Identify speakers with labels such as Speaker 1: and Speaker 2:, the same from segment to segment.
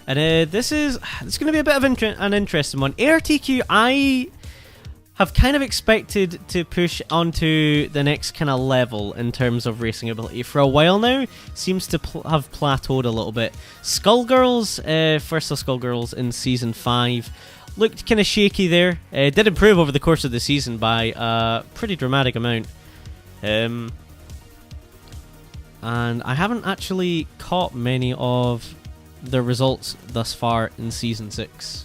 Speaker 1: And this is going to be a bit of an interesting one. ARTQ, I have kind of expected to push onto the next kind of level in terms of racing ability for a while now. Seems to have plateaued a little bit. Skullgirls, first of Skullgirls in Season 5, looked kind of shaky there. Did improve over the course of the season by a pretty dramatic amount. And I haven't actually caught many of the results thus far in Season 6.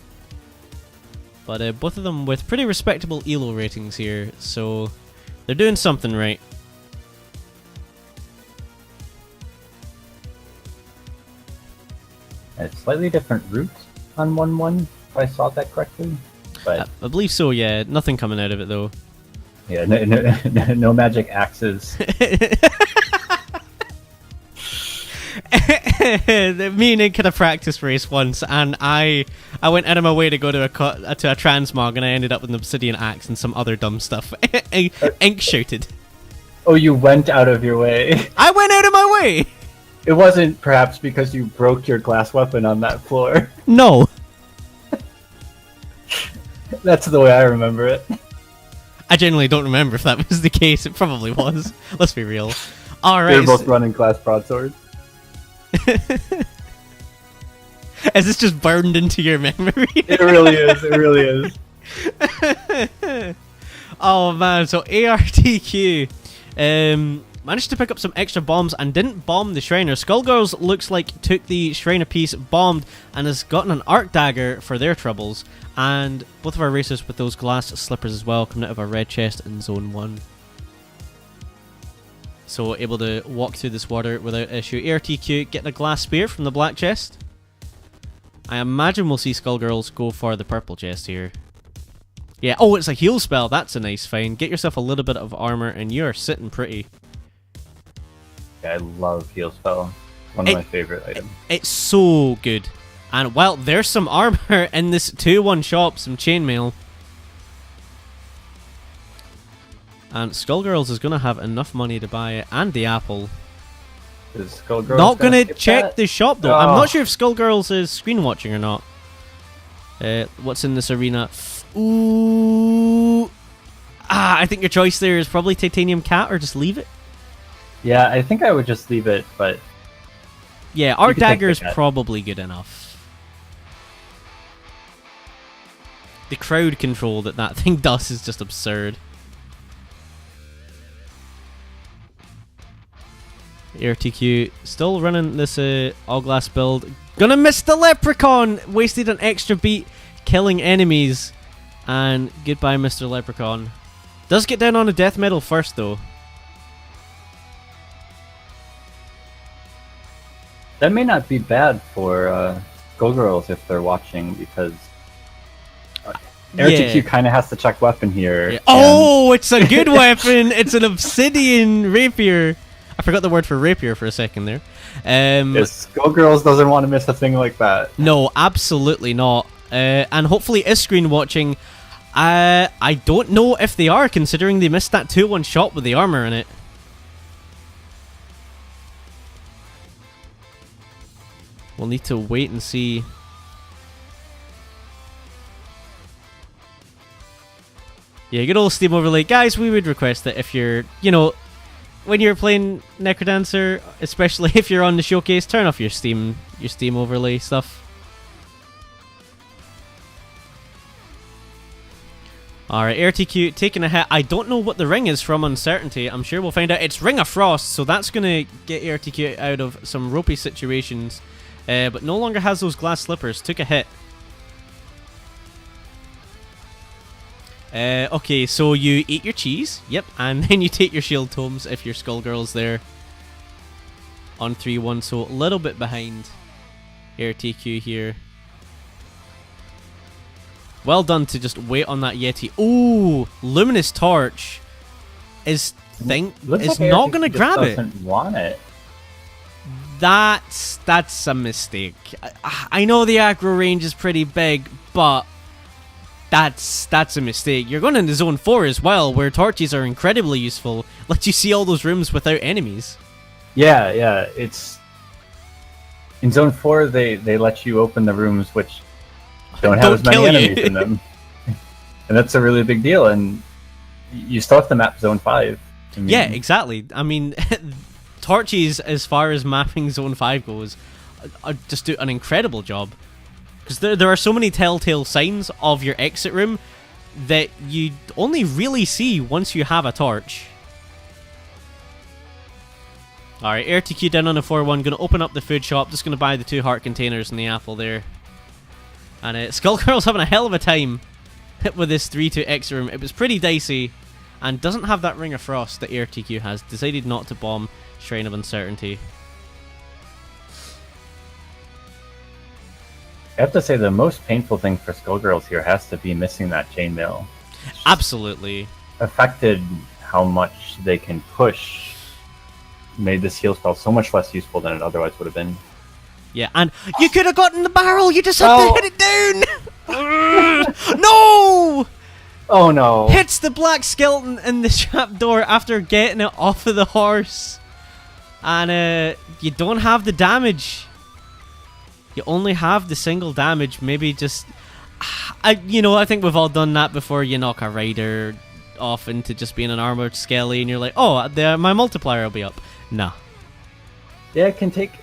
Speaker 1: But both of them with pretty respectable ELO ratings here, so they're doing something right.
Speaker 2: It's slightly different routes on 1-1, if I saw that correctly. But
Speaker 1: I believe so, yeah. Nothing coming out of it, though.
Speaker 2: Yeah, no magic axes.
Speaker 1: Me and Nick had a practice race once, and I went out of my way to go to a transmog, and I ended up with an obsidian axe and some other dumb stuff. Ink shooted.
Speaker 2: Oh, you went out of your way.
Speaker 1: I went out of my way.
Speaker 2: It wasn't perhaps because you broke your glass weapon on that floor.
Speaker 1: No.
Speaker 2: That's the way I remember it.
Speaker 1: I genuinely don't remember if that was the case. It probably was. Let's be real. All right.
Speaker 2: They're both running glass broadswords.
Speaker 1: Is this just burned into your memory?
Speaker 2: It really is. It really is.
Speaker 1: Oh man, so ARTQ managed to pick up some extra bombs and didn't bomb the Shriner. Skullgirls looks like took the Shriner piece, bombed, and has gotten an arc dagger for their troubles. And both of our racers with those glass slippers as well, coming out of a red chest in Zone 1. So able to walk through this water without issue. ARTQ getting a glass spear from the black chest. I imagine we'll see Skullgirls go for the purple chest here. Yeah, oh, it's a heal spell. That's a nice find. Get yourself a little bit of armor and you're sitting pretty.
Speaker 2: Yeah, I love heal spell. One of my favorite items.
Speaker 1: It's so good. And, well, there's some armor in this 2-1 shop, some chainmail. And Skullgirls is going to have enough money to buy it, and the apple.
Speaker 2: Is Skullgirls
Speaker 1: not going to check the shop, though.
Speaker 2: Oh.
Speaker 1: I'm not sure if Skullgirls is screen watching or not. What's in this arena? Ooh. I think your choice there is probably Titanium Cat, or just leave it.
Speaker 2: Yeah, I think I would just leave it, but...
Speaker 1: Yeah, Arc Dagger is probably good enough. The crowd control that thing does is just absurd. ARTQ still running this all glass build. Gonna miss the Leprechaun! Wasted an extra beat killing enemies. And goodbye, Mr. Leprechaun. Does get down on a death medal first, though.
Speaker 2: That may not be bad for Skullgirls if they're watching, because ARTQ kind of has to check weapon here.
Speaker 1: Yeah. Oh, it's a good weapon! It's an obsidian rapier. I forgot the word for rapier for a second there.
Speaker 2: Yes, Skullgirls doesn't want to miss a thing like that.
Speaker 1: No, absolutely not. And hopefully is screen watching. I don't know if they are, considering they missed that 2-1 shot with the armor in it. We'll need to wait and see. Yeah, good old Steam overlay. Guys, we would request that if you're, when you're playing Necrodancer, especially if you're on the showcase, turn off your Steam overlay stuff. Alright, ARTQ taking a hit. I don't know what the ring is from Uncertainty. I'm sure we'll find out. It's Ring of Frost, so that's going to get ARTQ out of some ropey situations. But no longer has those glass slippers. Took a hit. Okay, so you eat your cheese. Yep, and then you take your shield tomes if your Skullgirls there. On 3-1, so a little bit behind ARTQ here. Well done to just wait on that Yeti. Ooh, Luminous Torch is not going to grab it.
Speaker 2: Doesn't want it.
Speaker 1: That's a mistake. I know the aggro range is pretty big, but that's a mistake. You're going into Zone 4 as well, where torches are incredibly useful. Let you see all those rooms without enemies.
Speaker 2: Yeah, it's... In Zone 4, they let you open the rooms which don't have
Speaker 1: Don't
Speaker 2: as many
Speaker 1: kill you.
Speaker 2: enemies in them. And that's a really big deal, and you still have to map Zone 5. I mean,
Speaker 1: Yeah, exactly. I mean, Torchies, as far as mapping Zone 5 goes, just do an incredible job. Because there are so many telltale signs of your exit room that you only really see once you have a torch. Alright, ARTQ down on a 4-1. Going to open up the food shop. Just going to buy the 2 heart containers and the apple there. And Skullgirls having a hell of a time with this 3-2 exit room. It was pretty dicey. And doesn't have that Ring of Frost that ARTQ has. Decided not to bomb Shrine of Uncertainty.
Speaker 2: I have to say the most painful thing for Skullgirls here has to be missing that chainmail.
Speaker 1: Absolutely.
Speaker 2: Affected how much they can push. Made this heal spell so much less useful than it otherwise would have been.
Speaker 1: Yeah, and you could have gotten the barrel. You just have to hit it down. No!
Speaker 2: Oh no.
Speaker 1: Hits the black skeleton in the trapdoor after getting it off of the horse. And you don't have the damage. You only have the single damage. Maybe just... I think we've all done that before. You knock a rider off into just being an armored skelly and you're like, oh, my multiplier will be up. No.
Speaker 2: Yeah, it can take...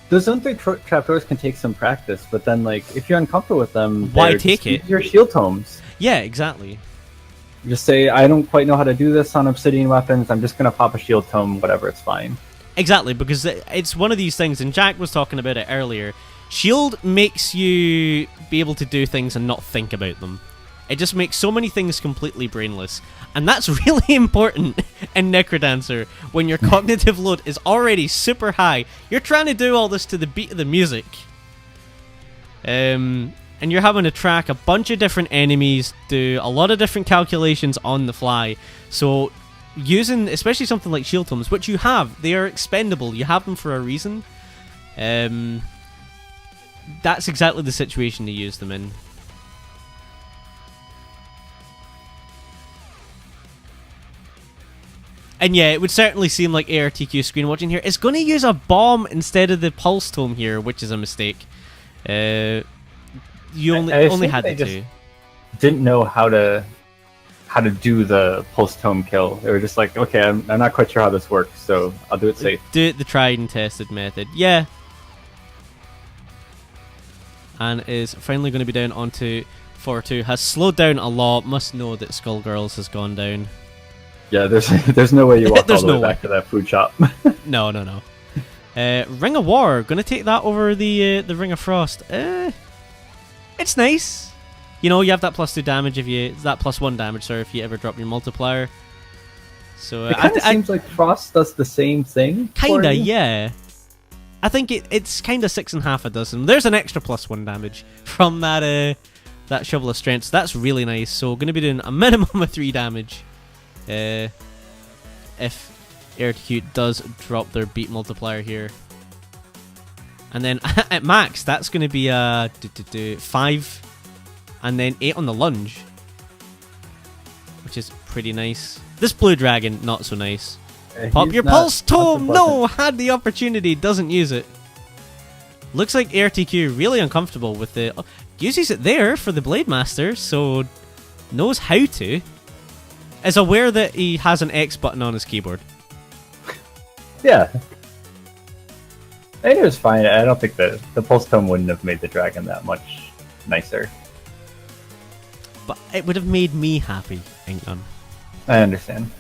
Speaker 2: Those Zone 3 trapdoors can take some practice, but then, like, if you're uncomfortable with them...
Speaker 1: Why take it?
Speaker 2: Use your shield tomes.
Speaker 1: Yeah, exactly.
Speaker 2: Just say, I don't quite know how to do this on obsidian weapons, I'm just going to pop a shield tome, whatever, it's fine.
Speaker 1: Exactly, because it's one of these things, and Jack was talking about it earlier. Shield makes you be able to do things and not think about them. It just makes so many things completely brainless. And that's really important in Necrodancer when your cognitive load is already super high. You're trying to do all this to the beat of the music. And you're having to track a bunch of different enemies, do a lot of different calculations on the fly. So using, especially something like shield tomes, which you have, they are expendable. You have them for a reason. That's exactly the situation to use them in. And yeah, it would certainly seem like ARTQ screen watching here is going to use a bomb instead of the pulse tome here, which is a mistake. You only had the two.
Speaker 2: Didn't know how to do the pulse tome kill. They were just like, okay, I'm not quite sure how this works, so I'll do it safe.
Speaker 1: Do it the tried and tested method. Yeah. And is finally going to be down onto 4-2. Has slowed down a lot. Must know that Skullgirls has gone down.
Speaker 2: Yeah, there's no way you walk all the way back to that food shop.
Speaker 1: No. Ring of War. Going to take that over the Ring of Frost. It's nice. You know, you have that +2 damage if you... That +1 damage, sorry, if you ever drop your multiplier. So
Speaker 2: it kind of seems like Frost does the same thing.
Speaker 1: Kinda, yeah. I think it's kind of 6.5 a dozen. There's an extra +1 damage from that Shovel of Strength. So that's really nice. So going to be doing a minimum of 3 damage. If AirTQ does drop their beat multiplier here. And then at max, that's going to be 5 and then 8 on the lunge. Which is pretty nice. This blue dragon, not so nice. Pop your pulse tome! No! Had the opportunity, doesn't use it. Looks like AirTQ really uncomfortable with the... uses it there for the Blade Master, so knows how to. Is aware that he has an X button on his keyboard.
Speaker 2: Yeah. I think it was fine. I don't think the pulse tome wouldn't have made the dragon that much nicer.
Speaker 1: But it would have made me happy, Inkgun.
Speaker 2: I understand.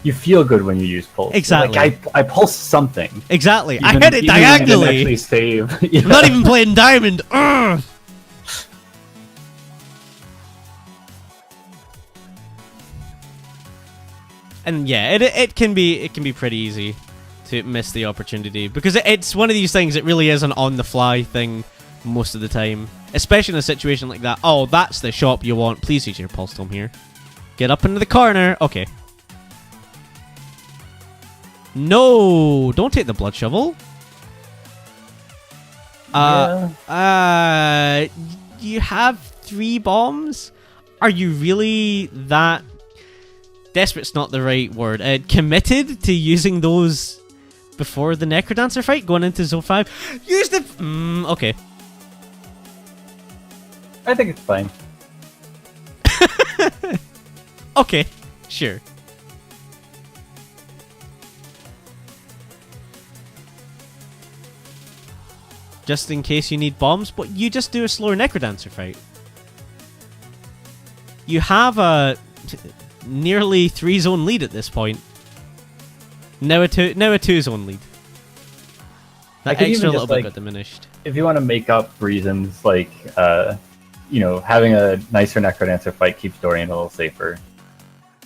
Speaker 2: You feel good when you use pulse.
Speaker 1: Exactly.
Speaker 2: Like, I pulsed something.
Speaker 1: Exactly. I hit it diagonally.
Speaker 2: Actually save. Yeah.
Speaker 1: I'm not even playing Diamond. Ugh. And yeah, it can be pretty easy to miss the opportunity because it's one of these things. It really is an on the fly thing most of the time, especially in a situation like that. Oh, that's the shop you want. Please use your pulse tome here. Get up into the corner. Okay. No, don't take the blood shovel. You have 3 bombs? Are you really that... Desperate's not the right word. Committed to using those before the Necrodancer fight, going into Zone 5. Use the... okay.
Speaker 2: I think it's fine.
Speaker 1: Okay, sure. Just in case you need bombs, but you just do a slower Necrodancer fight. You have a nearly 3-zone lead at this point. Now a 2-zone lead. That extra little bit got diminished.
Speaker 2: If you want to make up reasons, like, you know, having a nicer Necrodancer fight keeps Dorian a little safer.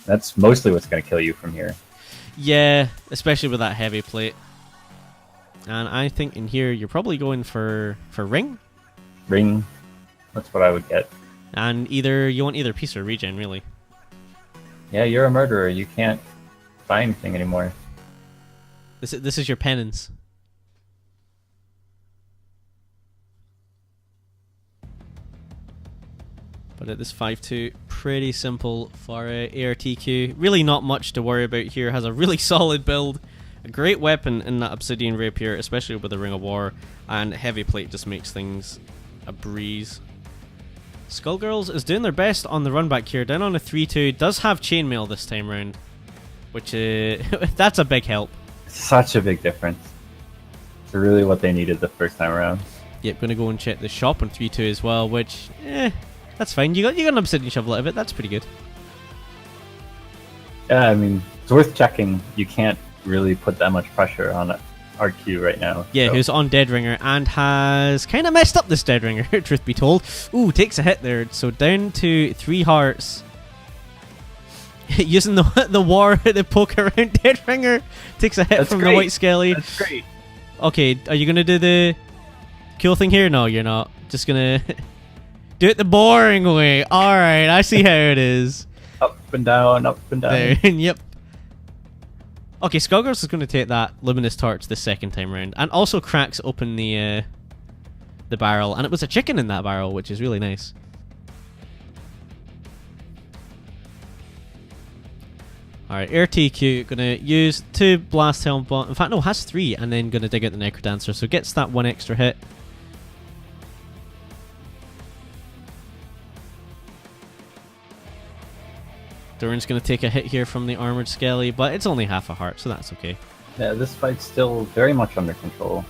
Speaker 2: That's mostly what's going to kill you from here.
Speaker 1: Yeah, especially with that heavy plate. And I think in here you're probably going for ring.
Speaker 2: Ring. That's what I would get.
Speaker 1: And you want either piece or regen, really.
Speaker 2: Yeah, you're a murderer. You can't buy anything anymore.
Speaker 1: This is your penance. But at this 5-2, pretty simple for ARTQ. Really not much to worry about here. Has a really solid build. A great weapon in that Obsidian Rapier, especially with the Ring of War. And Heavy Plate just makes things a breeze. Skullgirls is doing their best on the run back here. Down on a 3-2. Does have Chainmail this time round. Which, that's a big help.
Speaker 2: Such a big difference. It's really what they needed the first time around.
Speaker 1: Yep, gonna go and check the shop on 3-2 as well, which, that's fine. You got an Obsidian Shovel out of it. That's pretty good.
Speaker 2: Yeah, I mean, it's worth checking. You can't really put that much pressure on ARTQ right now.
Speaker 1: Yeah,
Speaker 2: so.
Speaker 1: Who's on Dead Ringer and has kind of messed up this Dead Ringer, truth be told. Ooh, takes a hit there. So down to 3 hearts. Using the war to poke around Dead Ringer. Takes a hit
Speaker 2: That's
Speaker 1: from
Speaker 2: great.
Speaker 1: the White Skelly.
Speaker 2: That's great.
Speaker 1: Okay, are you going to do the cool thing here? No, you're not. Just going to do it the boring way. Alright, I see how it is.
Speaker 2: Up and down, up and down.
Speaker 1: There, yep. Okay, Skullgirls is going to take that Luminous Torch the second time round. And also cracks open the barrel. And it was a chicken in that barrel, which is really nice. Alright, AirTQ going to use 2 Blast Helm Bomb. In fact, no, has 3. And then going to dig out the Necrodancer. So gets that 1 extra hit. Doran's going to take a hit here from the Armored Skelly, but it's only half a heart, so that's okay.
Speaker 2: Yeah, this fight's still very much under control.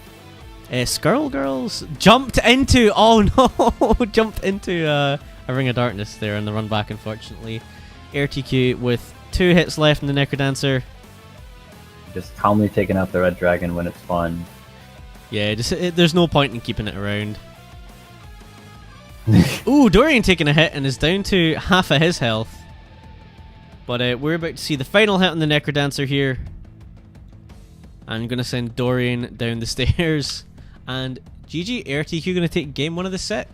Speaker 1: Skullgirls jumped into... Oh no! Jumped into a Ring of Darkness there on the run back, unfortunately. AirTQ with 2 hits left in the Necrodancer.
Speaker 2: Just calmly taking out the Red Dragon when it's fun.
Speaker 1: Yeah, there's no point in keeping it around. Ooh, Dorian taking a hit and is down to half of his health. But we're about to see the final hit on the Necrodancer here. I'm going to send Dorian down the stairs. And GG, AirTQ going to take game 1 of the set.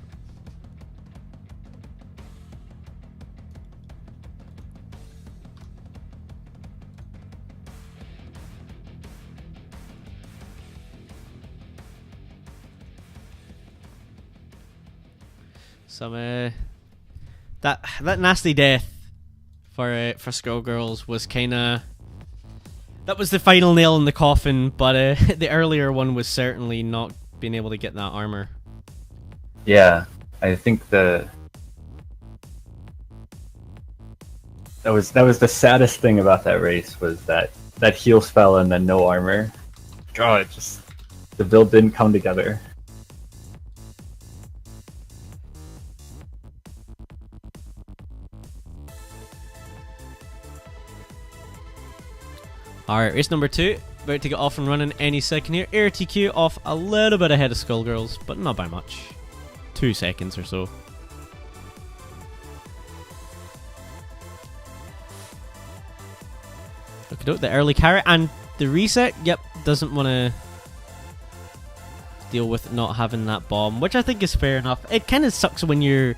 Speaker 1: Some that nasty death for Skullgirls was kind of... That was the final nail in the coffin, but the earlier one was certainly not being able to get that armor.
Speaker 2: Yeah, I think that was the saddest thing about that race was that heal spell and then no armor. God, the build didn't come together.
Speaker 1: Alright, race number 2. About to get off and running any second here. AirTQ off a little bit ahead of Skullgirls, but not by much. 2 seconds or so. Look at the early carry and the reset. Yep, doesn't want to deal with not having that bomb, which I think is fair enough. It kind of sucks when you're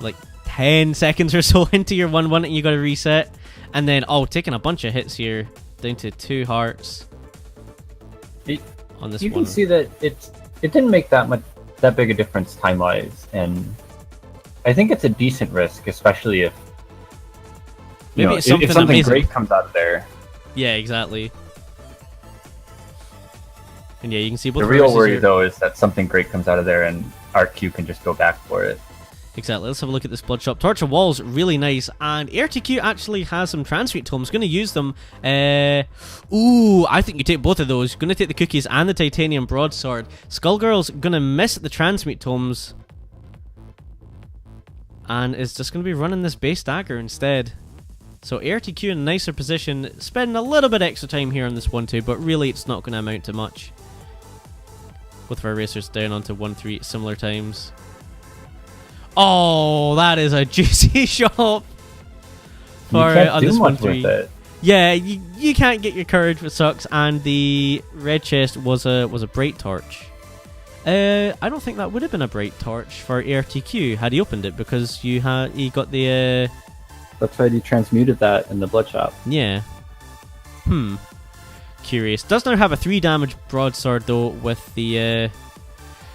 Speaker 1: like 10 seconds or so into your 1-1 and you got to reset. And then, taking a bunch of hits here. Down to 2 hearts on this one.
Speaker 2: You can see that it didn't make that big a difference time-wise, and I think it's a decent risk, especially if
Speaker 1: maybe it's something
Speaker 2: if something
Speaker 1: amazing.
Speaker 2: great comes out of there.
Speaker 1: Yeah, exactly. And yeah, you can see both
Speaker 2: The
Speaker 1: of
Speaker 2: real
Speaker 1: races
Speaker 2: worry,
Speaker 1: here.
Speaker 2: though, is that something great comes out of there and ARTQ can just go back for it.
Speaker 1: Exactly. Let's have a look at this blood shop. Torture Wall's really nice, and ARTQ actually has some transmute tomes. Going to use them. Ooh, I think you take both of those. Going to take the cookies and the titanium broadsword. Skullgirls going to miss the transmute tomes, and is just going to be running this base dagger instead. So ARTQ in a nicer position, spending a little bit extra time here on this 1-2, but really it's not going to amount to much. Both of our racers down onto 1-3 similar times. Oh, that is a juicy shot for on this 1-3. Yeah, you can't get your courage, which sucks. And the red chest was a bright torch. I don't think that would have been a bright torch for ARTQ had he opened it, because he got the.
Speaker 2: That's why he transmuted that in the blood shop.
Speaker 1: Yeah. Curious. Does now have a 3 damage broadsword though with the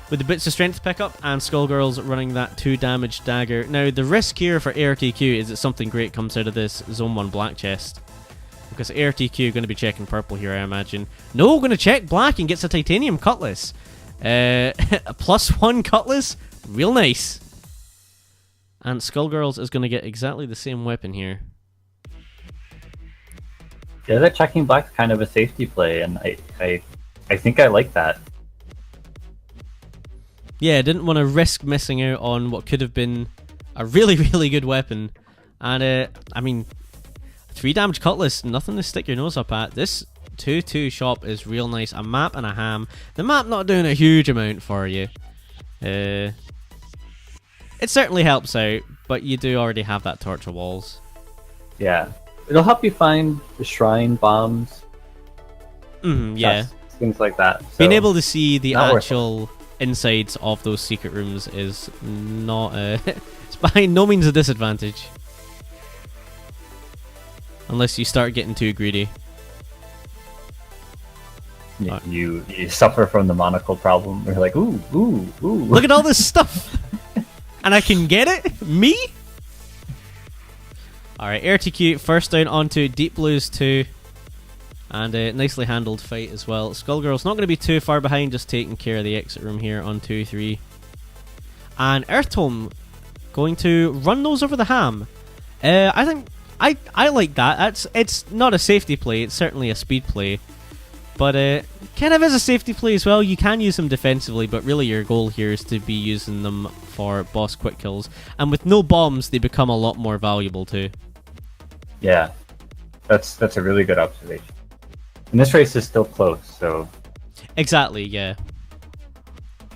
Speaker 1: bits of strength pickup, and Skullgirls running that 2 damage dagger. Now the risk here for ARTQ is that something great comes out of this Zone 1 black chest, because ARTQ going to be checking purple here, I imagine. No, going to check black and gets a titanium cutlass. A +1 cutlass, real nice. And Skullgirls is going to get exactly the same weapon here.
Speaker 2: Yeah, that checking black's kind of a safety play, and I think I like that.
Speaker 1: Yeah, I didn't want to risk missing out on what could have been a really, really good weapon. And, I mean, 3 damage cutlass, nothing to stick your nose up at. This 2-2 shop is real nice. A map and a ham. The map not doing a huge amount for you. It certainly helps out, but you do already have that torture walls.
Speaker 2: Yeah. It'll help you find the shrine bombs.
Speaker 1: Yeah.
Speaker 2: Things like that. So,
Speaker 1: being able to see the
Speaker 2: actual
Speaker 1: insides of those secret rooms is not it's by no means a disadvantage. Unless you start getting too greedy.
Speaker 2: You suffer from the monocle problem. You're like, ooh.
Speaker 1: Look at all this stuff! And I can get it? Me? Alright, ARTQ first down onto Deep Blues 2. And a nicely handled fight as well. Skullgirls not going to be too far behind, just taking care of the exit room here on 2-3. And Earth Tome going to run those over the ham. I think I like that. It's not a safety play, it's certainly a speed play. But kind of as a safety play as well. You can use them defensively, but really your goal here is to be using them for boss quick kills. And with no bombs, they become a lot more valuable too.
Speaker 2: Yeah, that's a really good observation. And this race is still close, so...
Speaker 1: Exactly, yeah.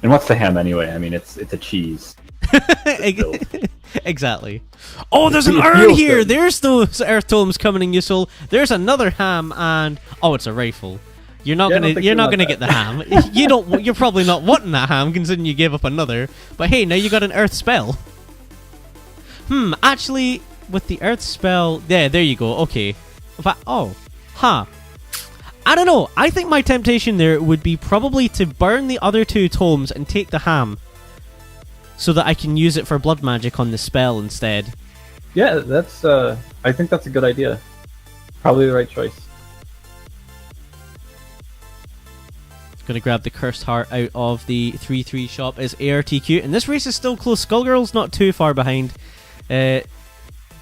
Speaker 2: And what's the ham anyway? I mean, it's a cheese.
Speaker 1: Exactly. Oh, there's an urn here! There's those Earth Tomes coming in useful. There's another ham, and... Oh, it's a rifle. You're not gonna get the ham. You're probably not wanting that ham, considering you gave up another. But hey, now you got an Earth spell. Actually, with the Earth spell... Yeah, there you go, okay. But, I don't know. I think my temptation there would be probably to burn the other 2 tomes and take the ham, so that I can use it for blood magic on the spell instead.
Speaker 2: Yeah, that's. I think that's a good idea. Probably the right choice.
Speaker 1: Gonna grab the Cursed Heart out of the 3-3 shop is ARTQ, and this race is still close. Skullgirls not too far behind.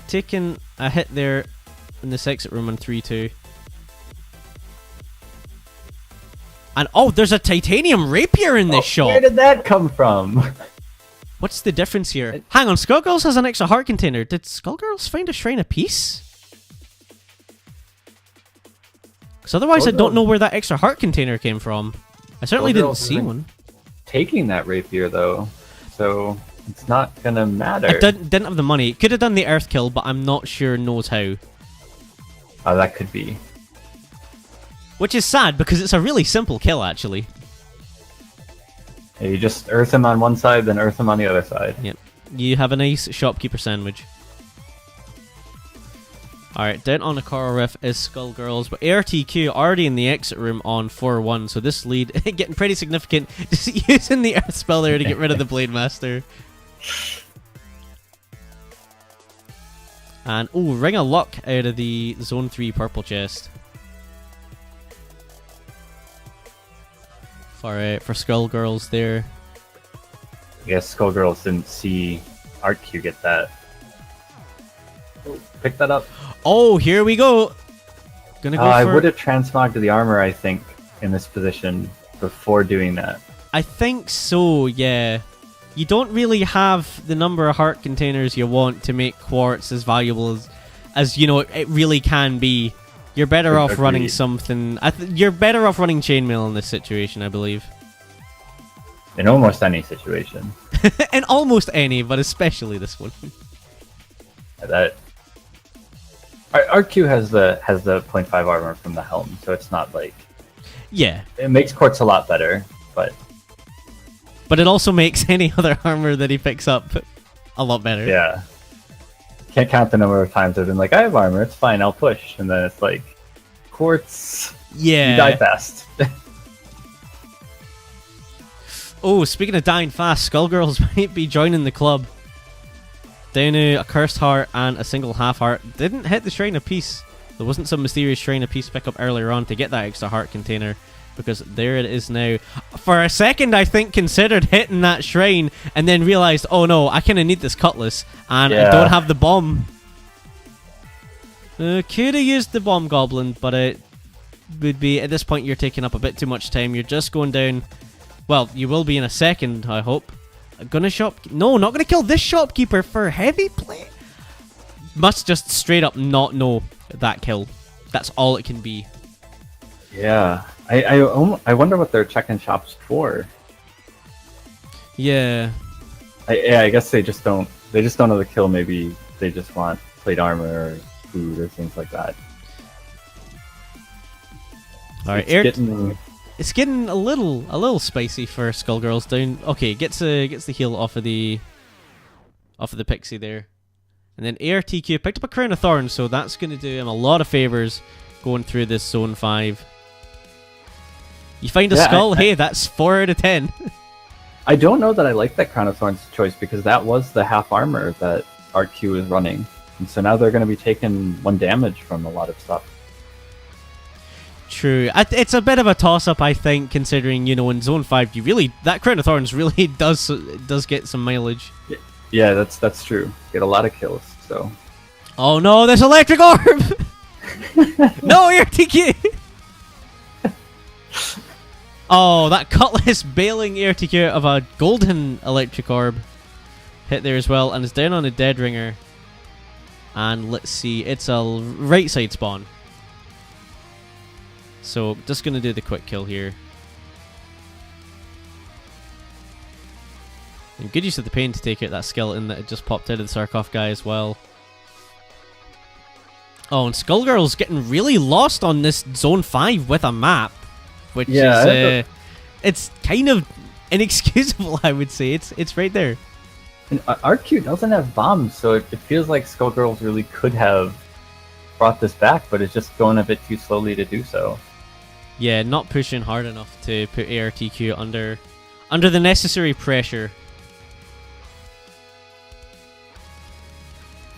Speaker 1: Taking a hit there in this exit room on 3-2. And there's a titanium rapier in this shop.
Speaker 2: Where did that come from?
Speaker 1: What's the difference here? Hang on, Skullgirls has an extra heart container. Did Skullgirls find a Shrine of Peace? Because otherwise I don't know where that extra heart container came from. I certainly didn't see one.
Speaker 2: Taking that rapier though, so it's not gonna matter.
Speaker 1: It didn't have the money. It could have done the earth kill, but I'm not sure knows how.
Speaker 2: Oh, that could be.
Speaker 1: Which is sad, because it's a really simple kill, actually.
Speaker 2: Yeah, you just earth him on one side, then earth him on the other side.
Speaker 1: Yep. You have a nice shopkeeper sandwich. Alright, down on the coral riff is Skullgirls, but ARTQ already in the exit room on 4-1, so this lead getting pretty significant. Just using the earth spell there to get rid of the Blade Master. And, Ring of Luck out of the Zone 3 purple chest. for Skullgirls there.
Speaker 2: I guess Skullgirls didn't see ARTQ get that. Oh, pick that up.
Speaker 1: Oh, here we go. Gonna go
Speaker 2: I
Speaker 1: for...
Speaker 2: would have transmogged the armor, I think, in this position before doing that.
Speaker 1: I think so, yeah. You don't really have the number of heart containers you want to make quartz as valuable as you know it really can be. You're better off running something. You're better off running chainmail in this situation, I believe.
Speaker 2: In almost any situation.
Speaker 1: In almost any, but especially this one.
Speaker 2: That RQ has the 0.5 armor from the helm, so it's not like...
Speaker 1: Yeah.
Speaker 2: It makes quartz a lot better, but...
Speaker 1: But it also makes any other armor that he picks up a lot better.
Speaker 2: Yeah. Can't count the number of times I've been like, I have armor, it's fine, I'll push. And then it's like, quartz...
Speaker 1: Yeah.
Speaker 2: You die fast.
Speaker 1: Oh, speaking of dying fast, Skullgirls might be joining the club. Down to a cursed heart and a single half heart. Didn't hit the Shrine of Peace. There wasn't some mysterious Shrine of Peace pickup earlier on to get that extra heart container, because there it is now. For a second, I think considered hitting that shrine and then realized, oh no, I kind of need this cutlass and I don't have the bomb. Could have used the bomb goblin, but it would be, at this point, you're taking up a bit too much time. You're just going down. Well, you will be in a second, I hope. No, not gonna kill this shopkeeper for heavy play. Must just straight up not know that kill. That's all it can be.
Speaker 2: Yeah, I wonder what they're checking shops for.
Speaker 1: Yeah.
Speaker 2: I guess they just don't know the kill. Maybe they just want plate armor or food or things like that.
Speaker 1: All right, it's getting a little spicy for Skullgirls down. Okay, gets the heal off of the pixie there, and then ARTQ picked up a crown of thorns, so that's going to do him a lot of favors going through this zone 5. You find a skull, hey, that's 4 out of 10.
Speaker 2: I don't know that I like that crown of thorns choice, because that was the half armor that ARTQ is running, and so now they're going to be taking 1 damage from a lot of stuff.
Speaker 1: True. It's a bit of a toss-up, I think, considering, you know, in Zone 5, that Crown of Thorns really does get some mileage.
Speaker 2: Yeah, that's true. Get a lot of kills, so...
Speaker 1: Oh no, there's electric orb! No, ARTQ! Oh, that cutlass bailing ARTQ out of a golden electric orb. Hit there as well, and it's down on a dead ringer. And let's see, it's a right side spawn. So, just going to do the quick kill here. And good use of the pain to take out that skeleton that had just popped out of the Sarkov guy as well. Oh, and Skullgirl's getting really lost on this Zone 5 with a map. Which is... it's kind of inexcusable, I would say. It's right there.
Speaker 2: And RQ doesn't have bombs, so it feels like Skullgirls really could have brought this back, but it's just going a bit too slowly to do so.
Speaker 1: Yeah, not pushing hard enough to put ARTQ under the necessary pressure.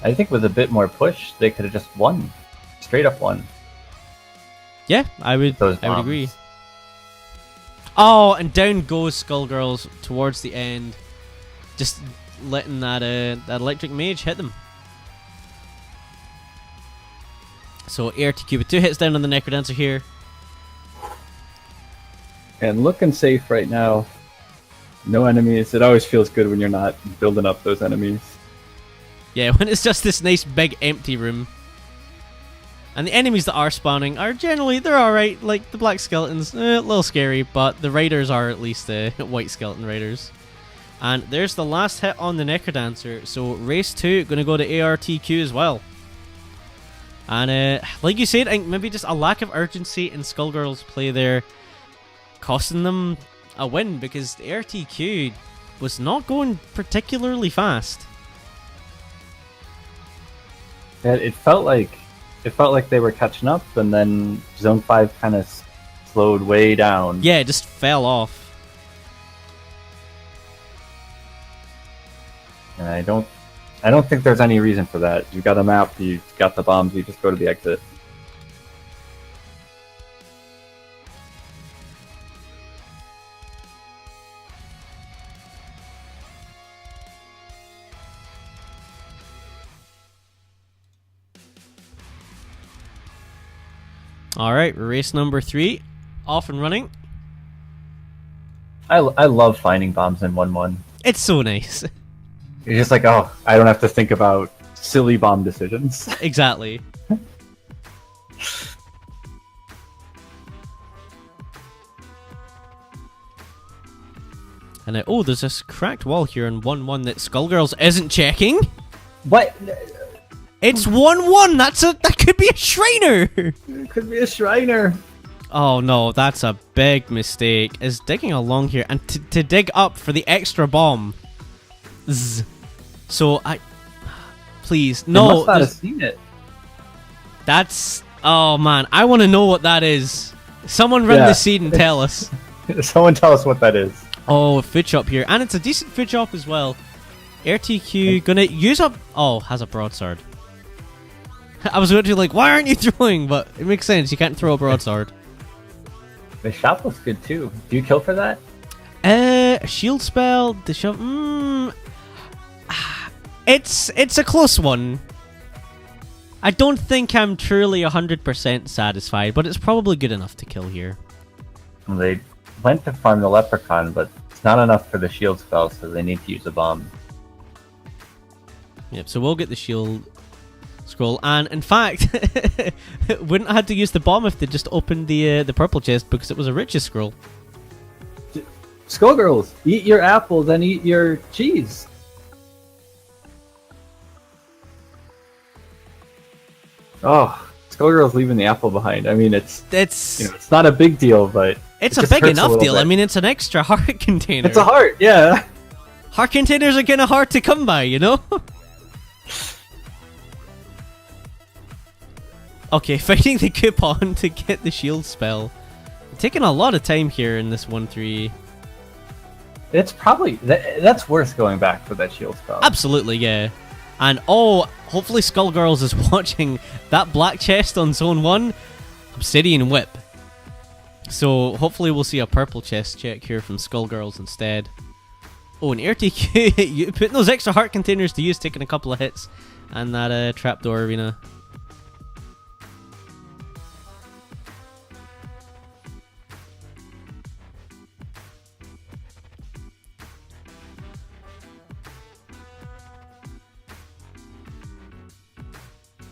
Speaker 2: I think with a bit more push, they could have just won. Straight up won.
Speaker 1: Yeah, I would agree. Oh, and down goes Skullgirls towards the end. Just letting that electric mage hit them. So ARTQ with 2 hits down on the Necrodancer here.
Speaker 2: And looking safe right now. No enemies. It always feels good when you're not building up those enemies.
Speaker 1: Yeah, when it's just this nice big empty room. And the enemies that are spawning are generally, they're alright. Like the black skeletons, a little scary, but the riders are at least white skeleton riders. And there's the last hit on the Necrodancer. So race 2 going to go to ARTQ as well. And like you said, I think maybe just a lack of urgency in Skullgirls' play there, costing them a win, because the ARTQ was not going particularly fast.
Speaker 2: Yeah, it felt like they were catching up, and then Zone 5 kind of slowed way down.
Speaker 1: Yeah, it just fell off.
Speaker 2: And I don't think there's any reason for that. You've got a map, you've got the bombs, you just go to the exit.
Speaker 1: Alright, race number 3. Off and running.
Speaker 2: I love finding bombs in 1-1.
Speaker 1: It's so nice.
Speaker 2: You're just like, oh, I don't have to think about silly bomb decisions.
Speaker 1: Exactly. And oh, there's this cracked wall here in 1-1 that Skullgirls isn't checking.
Speaker 2: What?
Speaker 1: It's 1-1. That could be a Shriner.
Speaker 2: It could be a Shriner.
Speaker 1: Oh no, that's a big mistake. Is digging along here and to dig up for the extra bomb. Zzz. So please no.
Speaker 2: I must not have seen it.
Speaker 1: That's oh man, I want to know what that is. Someone run the seed and tell us.
Speaker 2: Someone tell us what that is.
Speaker 1: Oh, foot chop here, and it's a decent foot chop as well. ARTQ gonna use up. Oh, has a broadsword. I was going to be like, why aren't you throwing? But it makes sense. You can't throw a broadsword.
Speaker 2: The shop looks good too. Do you kill for that?
Speaker 1: A shield spell. The shop. It's a close one. I don't think I'm truly 100% satisfied, but it's probably good enough to kill here.
Speaker 2: They went to farm the leprechaun, but it's not enough for the shield spell, so they need to use a bomb.
Speaker 1: Yep. So we'll get the shield scroll, and in fact, wouldn't have had to use the bomb if they just opened the purple chest because it was a riches scroll.
Speaker 2: Skullgirls, eat your apple, then eat your cheese. Oh, Skullgirls leaving the apple behind. I mean, it's it's not a big deal, but
Speaker 1: it's a big enough deal. I mean, it's an extra heart container.
Speaker 2: It's a heart, yeah.
Speaker 1: Heart containers are kind of hard to come by, you know. Okay, finding the coupon to get the shield spell. Taking a lot of time here in this 1-3.
Speaker 2: It's probably that's worth going back for that shield spell.
Speaker 1: Absolutely, yeah. And oh, hopefully Skullgirls is watching that black chest on zone 1. Obsidian whip. So hopefully we'll see a purple chest check here from Skullgirls instead. Oh, an ARTQ. You putting those extra heart containers to use, taking a couple of hits, and that trapdoor arena.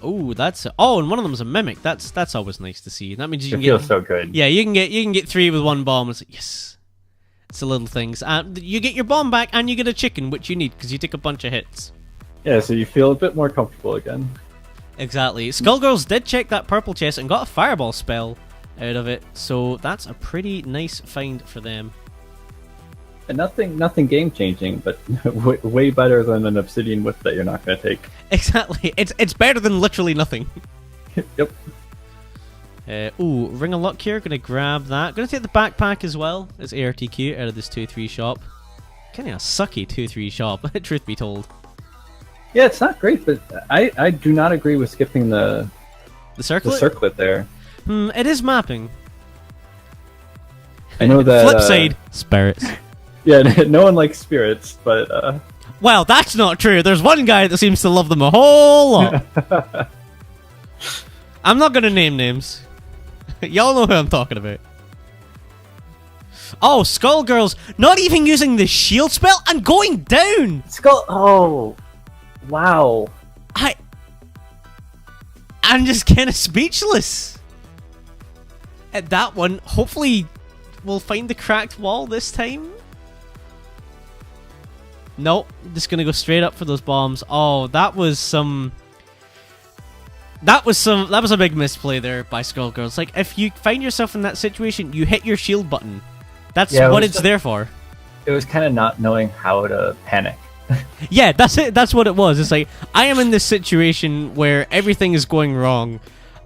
Speaker 1: Oh, that's and one of them is a mimic. That's always nice to see. That means you can
Speaker 2: feels so good.
Speaker 1: Yeah, you can get 3 with 1 bomb. It's like, yes, it's the little things. You get your bomb back, and you get a chicken, which you need because you take a bunch of hits.
Speaker 2: Yeah, so you feel a bit more comfortable again. Exactly.
Speaker 1: Skullgirls did check that purple chest and got a fireball spell out of it, so that's a pretty nice find for them.
Speaker 2: And nothing game changing, but way better than an obsidian whip that you're not going to take.
Speaker 1: Exactly. It's better than literally nothing.
Speaker 2: Yep.
Speaker 1: Ooh, ring of luck here. Gonna grab that. Gonna take the backpack as well as ARTQ out of this 2-3 shop. Kind of a sucky 2-3 shop, truth be told.
Speaker 2: Yeah, it's not great, but I do not agree with skipping the
Speaker 1: circlet?
Speaker 2: The circlet there.
Speaker 1: It is mapping.
Speaker 2: I know that.
Speaker 1: Flip side, spirits.
Speaker 2: Yeah, no one likes spirits, but...
Speaker 1: Well, that's not true. There's one guy that seems to love them a whole lot. I'm not going to name names. Y'all know who I'm talking about. Oh, Skullgirls not even using the shield spell and going down!
Speaker 2: Oh, wow.
Speaker 1: I'm just kind of speechless. At that one, hopefully we'll find the cracked wall this time. Nope, just gonna go straight up for those bombs. Oh, that was a big misplay there by Skullgirls. Like, if you find yourself in that situation, you hit your shield button. That's what it's there for.
Speaker 2: It was kind of not knowing how to panic.
Speaker 1: Yeah, that's it. That's what it was. It's like, I am in this situation where everything is going wrong.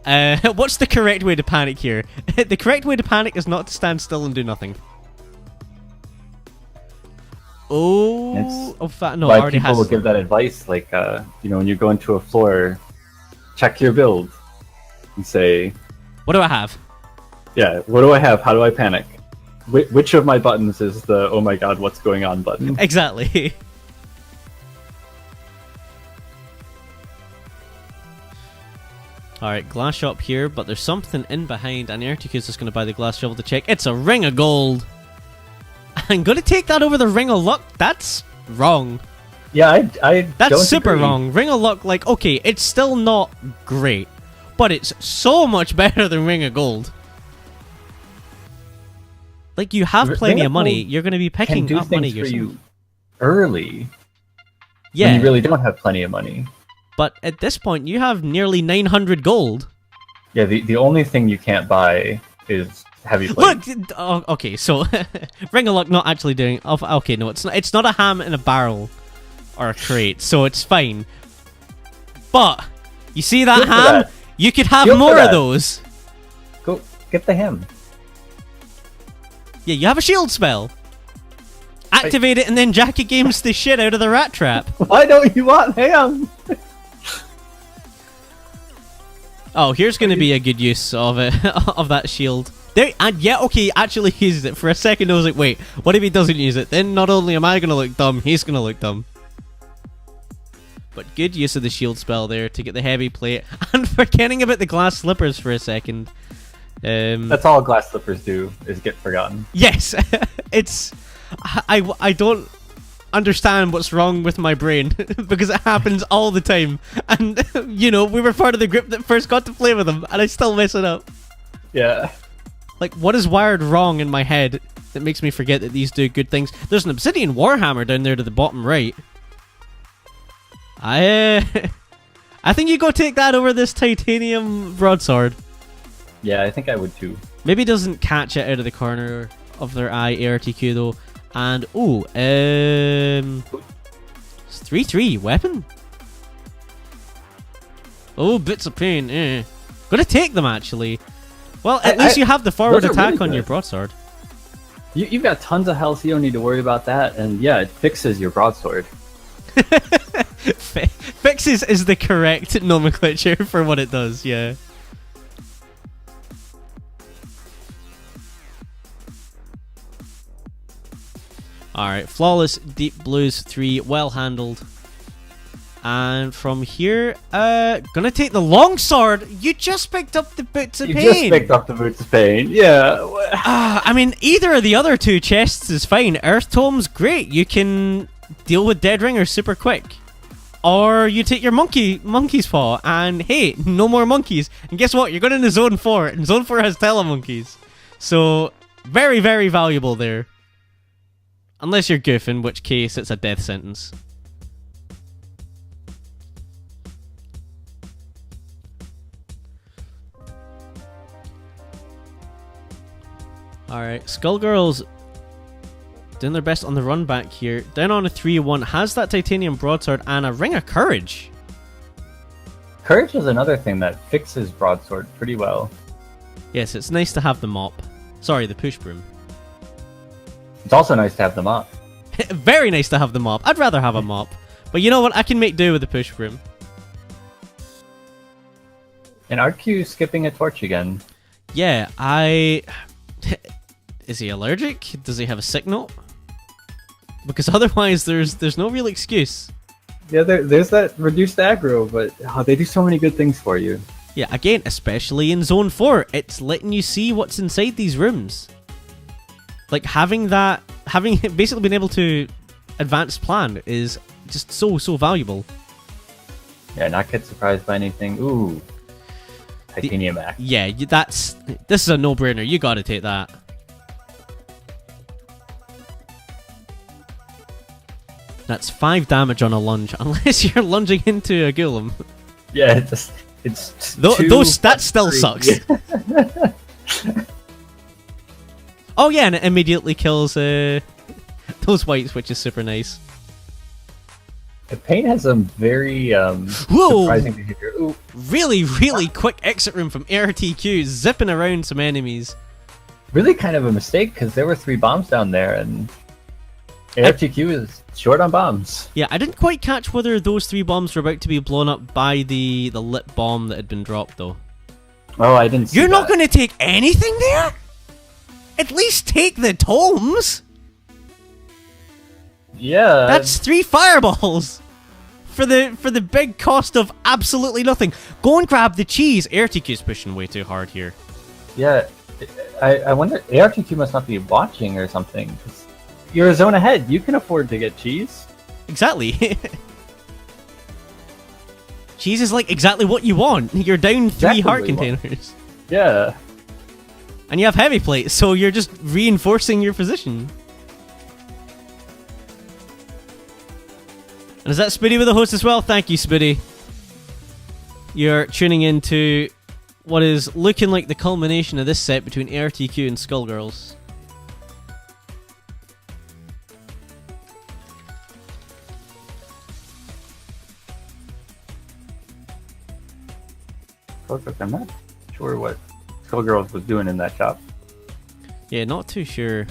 Speaker 1: What's the correct way to panic here? The correct way to panic is not to stand still and do nothing. Oh, no,
Speaker 2: why
Speaker 1: already
Speaker 2: people
Speaker 1: has
Speaker 2: will give that advice, like, when you go into a floor, check your build and say,
Speaker 1: what do I have?
Speaker 2: Yeah, what do I have? How do I panic? Which of my buttons is the oh my god, what's going on button?
Speaker 1: Exactly. Alright, glass shop here, but there's something in behind, and ARTQ is just going to buy the glass shovel to check. It's a ring of gold! I'm going to take that over the ring of luck? That's wrong.
Speaker 2: Yeah, I
Speaker 1: That's
Speaker 2: don't
Speaker 1: super
Speaker 2: agree.
Speaker 1: wrong. Ring of luck, like, okay, it's still not great, but it's so much better than ring of gold. Like, you have plenty of money, you're going to be picking
Speaker 2: can do
Speaker 1: up money
Speaker 2: things for
Speaker 1: yourself.
Speaker 2: you early.
Speaker 1: Yeah,
Speaker 2: When you really don't have plenty of money.
Speaker 1: but at this point, you have nearly 900 gold.
Speaker 2: Yeah, the only thing you can't buy is heavy plate.
Speaker 1: Look, oh, okay, so ring of luck not actually doing. Okay, no, it's not. It's not a ham in a barrel or a crate, so it's fine. But you see that
Speaker 2: Good for
Speaker 1: ham?
Speaker 2: that.
Speaker 1: You could have
Speaker 2: Good for
Speaker 1: more of
Speaker 2: that.
Speaker 1: those.
Speaker 2: Go get the ham.
Speaker 1: Yeah, you have a shield spell. Activate it, and then Jackie games the shit out of the rat trap.
Speaker 2: Why don't you want ham?
Speaker 1: Oh, here's going to be a good use of it, of that shield. There, and yeah, okay, he actually uses it. For a second, I was like, wait, what if he doesn't use it? Then not only am I going to look dumb, he's going to look dumb. But good use of the shield spell there to get the heavy plate. And forgetting about the glass slippers for a second.
Speaker 2: That's all glass slippers do, is get forgotten.
Speaker 1: Yes, it's... I don't understand what's wrong with my brain because it happens all the time. And, you know, we were part of the group that first got to play with them, and I still mess it up.
Speaker 2: Yeah.
Speaker 1: Like, what is wired wrong in my head that makes me forget that these do good things? There's an obsidian warhammer down there to the bottom right. I think you go take that over this titanium broadsword.
Speaker 2: Yeah, I think I would too.
Speaker 1: Maybe it doesn't catch it out of the corner of their eye, ARTQ though. And, ooh, it's 3-3 weapon. Oh, bits of pain, Gonna take them, actually. Well, at least you have the forward
Speaker 2: those are
Speaker 1: attack
Speaker 2: really
Speaker 1: on your
Speaker 2: good.
Speaker 1: broadsword.
Speaker 2: You've got tons of health, so you don't need to worry about that. And yeah, it fixes your broadsword.
Speaker 1: Fixes is the correct nomenclature for what it does, yeah. Alright, flawless, deep blues 3, well handled. And from here, gonna take the longsword. You just picked up the boots of
Speaker 2: You
Speaker 1: pain.
Speaker 2: just picked up the boots of pain. Yeah.
Speaker 1: I mean, either of the other two chests is fine. Earth Tome's great. You can deal with Dead Ringers super quick. Or you take your monkey's paw, and hey, no more monkeys. And guess what? You're going into Zone 4, and Zone 4 has telemonkeys. So, very, very valuable there. Unless you're Goof, in which case it's a death sentence. Alright, Skullgirls doing their best on the run back here. Down on a 3-1, has that titanium broadsword and a ring of courage.
Speaker 2: Courage is another thing that fixes broadsword pretty well.
Speaker 1: Yes, it's nice to have the mop. Sorry, the push broom.
Speaker 2: It's also nice to have them up.
Speaker 1: Very nice to have the mop. I'd rather have a mop. But you know what? I can make do with the push broom.
Speaker 2: And ARTQ skipping a torch again.
Speaker 1: Yeah, Is he allergic? Does he have a sick note? Because otherwise, there's no real excuse.
Speaker 2: Yeah, there's that reduced aggro, but they do so many good things for you.
Speaker 1: Yeah, again, especially in Zone 4, it's letting you see what's inside these rooms. Like, having basically been able to advance plan is just so valuable.
Speaker 2: Yeah, not get surprised by anything. Ooh. Titanium axe.
Speaker 1: Yeah, this is a no-brainer. You gotta take that. That's 5 damage on a lunge, unless you're lunging into a golem.
Speaker 2: Yeah, it's
Speaker 1: That still sucks. Oh yeah, and it immediately kills those whites, which is super nice.
Speaker 2: The paint has some very
Speaker 1: Whoa!
Speaker 2: surprising behavior. Ooh.
Speaker 1: Really quick exit room from ARTQ, zipping around some enemies.
Speaker 2: Really kind of a mistake, because there were 3 bombs down there, and ARTQ is short on bombs.
Speaker 1: Yeah, I didn't quite catch whether those 3 bombs were about to be blown up by the lit bomb that had been dropped, though.
Speaker 2: Oh, I didn't see
Speaker 1: You're not
Speaker 2: that.
Speaker 1: going to take anything there? At least take the tomes!
Speaker 2: Yeah.
Speaker 1: That's 3 fireballs! for the big cost of absolutely nothing. Go and grab the cheese. ARTQ's pushing way too hard here.
Speaker 2: Yeah, I wonder, ARTQ must not be watching or something. 'Cause you're a zone ahead. You can afford to get cheese.
Speaker 1: Exactly. Cheese is like exactly what you want. You're down 3 heart containers.
Speaker 2: Yeah.
Speaker 1: And you have heavy plates, so you're just reinforcing your position. And is that Spiddy with the host as well? Thank you, Spiddy. You're tuning into what is looking like the culmination of this set between ARTQ and Skullgirls.
Speaker 2: I'm not sure what Skullgirls was doing in that shop.
Speaker 1: Yeah, not too sure.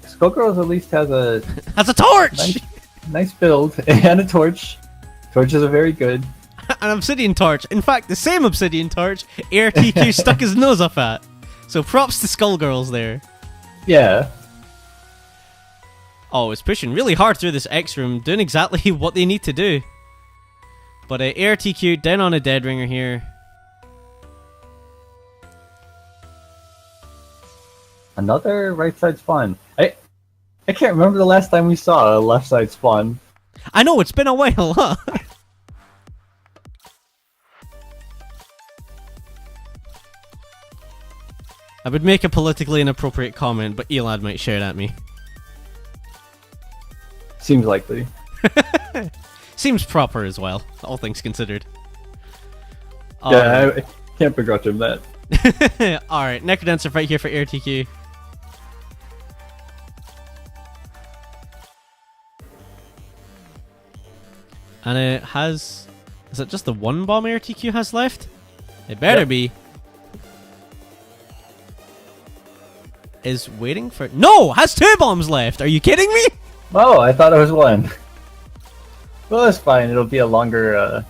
Speaker 2: Skullgirls at least has a
Speaker 1: Has a torch!
Speaker 2: nice build and a torch. Torches are very good.
Speaker 1: An obsidian torch. In fact, the same obsidian torch ARTQ stuck his nose up at. So props to Skullgirls there.
Speaker 2: Yeah.
Speaker 1: Oh, it's pushing really hard through this X room, doing exactly what they need to do. But ARTQ down on a dead ringer here.
Speaker 2: Another right side spawn. I can't remember the last time we saw a left side spawn.
Speaker 1: I know, it's been a while, huh? I would make a politically inappropriate comment, but Elad might shout at me.
Speaker 2: Seems likely.
Speaker 1: Seems proper as well, all things considered.
Speaker 2: Yeah, I can't begrudge him that.
Speaker 1: Alright, Necrodancer fight here for AirTQ. And it has... Is it just the one bomb AirTQ has left? It better be. Is waiting for... No! Has 2 bombs left! Are you kidding me?
Speaker 2: Oh, I thought it was 1. Well, that's fine. It'll be a longer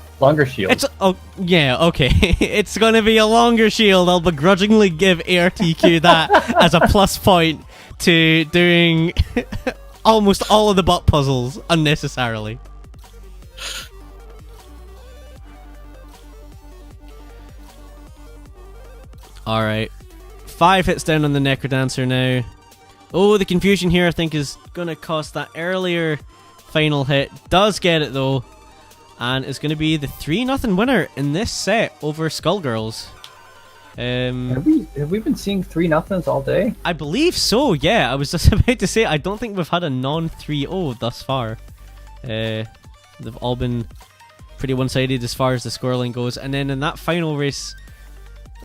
Speaker 2: shield.
Speaker 1: It's... Oh, yeah, okay. It's gonna be a longer shield. I'll begrudgingly give ARTQ that as a plus point to doing almost all of the butt puzzles unnecessarily. Alright. 5 hits down on the Necrodancer now. Oh, the confusion here I think is gonna cost that earlier final hit. Does get it though. And it's going to be the 3-0 winner in this set over Skullgirls.
Speaker 2: Have we been seeing 3-0s all day?
Speaker 1: I believe so, yeah. I was just about to say, I don't think we've had a non-3-0 thus far. They've all been pretty one-sided as far as the scoreline goes. And then in that final race,